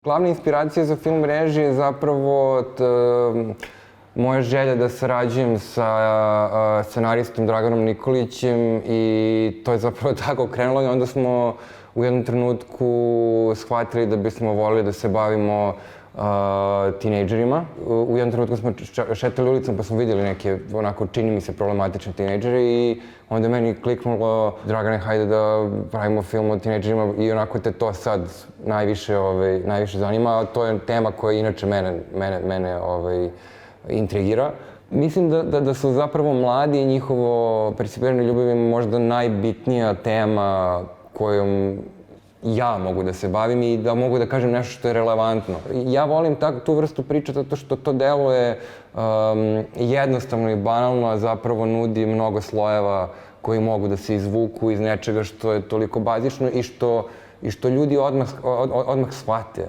Glavna inspiracija za film režije je zapravo moja želja da sarađujem sa scenaristom Draganom Nikolićem i to je zapravo tako krenulo i onda smo u jednom trenutku shvatili da bismo volili da se bavimo tinejdžerima. U jednom trenutku smo šetali ulicom pa smo vidjeli neke, onako, čini mi se, problematične tinejdžere i onda je meni kliknulo, Dragane, hajde da pravimo film o tinejdžerima i onako te to sad najviše zanima, a to je tema koja inače mene intrigira. Mislim da su zapravo mladi i njihovo percipiranje ljubavi možda najbitnija tema kojom ja mogu da se bavim i da mogu da kažem nešto što je relevantno. Ja volim tu vrstu priče zato što to deluje jednostavno i banalno, a zapravo nudi mnogo slojeva koji mogu da se izvuku iz nečega što je toliko bazično i što ljudi odmah shvate.